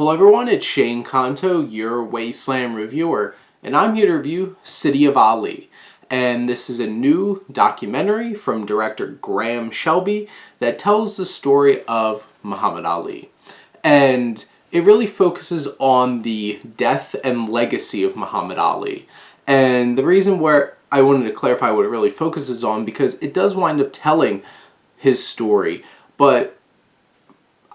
Hello everyone, it's Shane Kanto, your Wasteland reviewer, and I'm here to review City of Ali. And this is a new documentary from director Graham Shelby that tells the story of Muhammad Ali. And it really focuses on the death and legacy of Muhammad Ali. And the reason where I wanted to clarify what it really focuses on, because it does wind up telling his story, but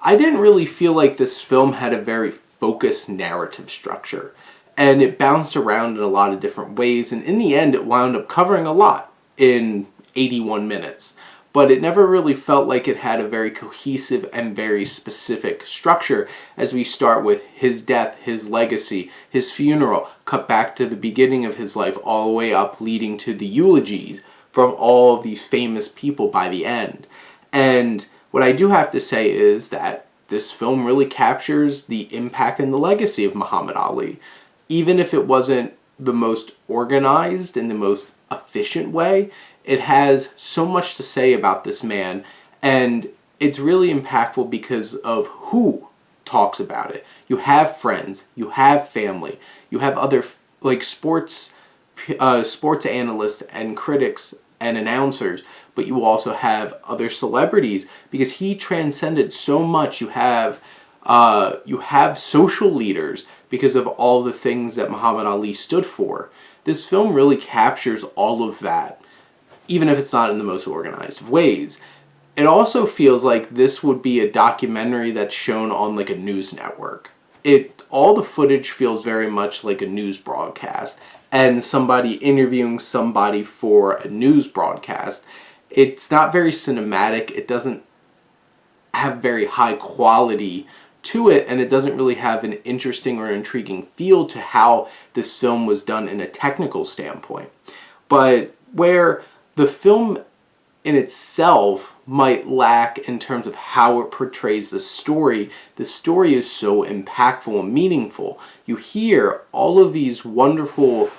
I didn't really feel like this film had a very focused narrative structure, and it bounced around in a lot of different ways, and in the end it wound up covering a lot in 81 minutes, but it never really felt like it had a very cohesive and very specific structure as we start with his death, his legacy, his funeral, cut back to the beginning of his life, all the way up leading to the eulogies from all of these famous people by the end. And what I do have to say is that this film really captures the impact and the legacy of Muhammad Ali. Even if it wasn't the most organized and the most efficient way, it has so much to say about this man, and it's really impactful because of who talks about it. You have friends, you have family, you have other sports analysts and critics and announcers, but you also have other celebrities because he transcended so much. You have social leaders because of all the things that Muhammad Ali stood for. This film really captures all of that, even if it's not in the most organized of ways. It also feels like this would be a documentary that's shown on like a news network. All the footage feels very much like a news broadcast and somebody interviewing somebody for a news broadcast. It's not very cinematic. It doesn't have very high quality to it, and it doesn't really have an interesting or intriguing feel to how this film was done in a technical standpoint. But where the film in itself might lack in terms of how it portrays the story is so impactful and meaningful. You hear all of these wonderful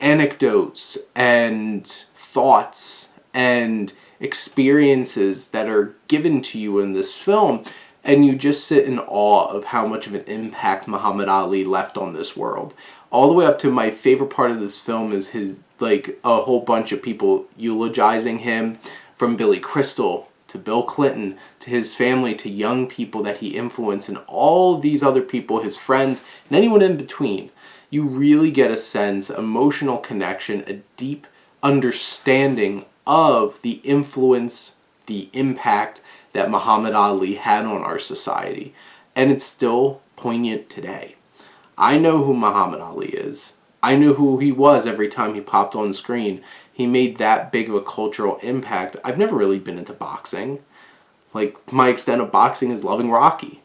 anecdotes and thoughts and experiences that are given to you in this film, and you just sit in awe of how much of an impact Muhammad Ali left on this world. All the way up to my favorite part of this film is his, a whole bunch of people eulogizing him, from Billy Crystal to Bill Clinton to his family to young people that he influenced and all these other people, his friends, and anyone in between. You really get a sense, emotional connection, a deep understanding of the influence, the impact that Muhammad Ali had on our society. And it's still poignant today. I know who Muhammad Ali is. I knew who he was every time he popped on screen. He made that big of a cultural impact. I've never really been into boxing. My extent of boxing is loving Rocky.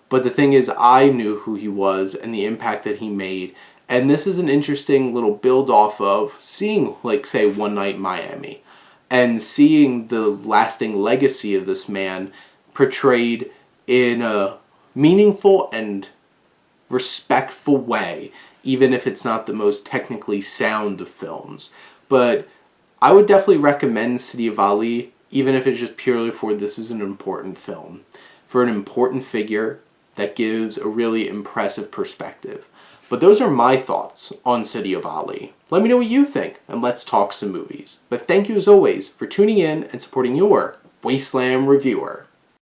But the thing is, I knew who he was and the impact that he made. And this is an interesting little build off of seeing, say, One Night in Miami, and seeing the lasting legacy of this man portrayed in a meaningful and respectful way, even if it's not the most technically sound of films. But I would definitely recommend City of Ali, even if it's just purely for this is an important film, for an important figure that gives a really impressive perspective. But those are my thoughts on City of Ali. Let me know what you think, and let's talk some movies. But thank you as always for tuning in and supporting your Wasteland reviewer.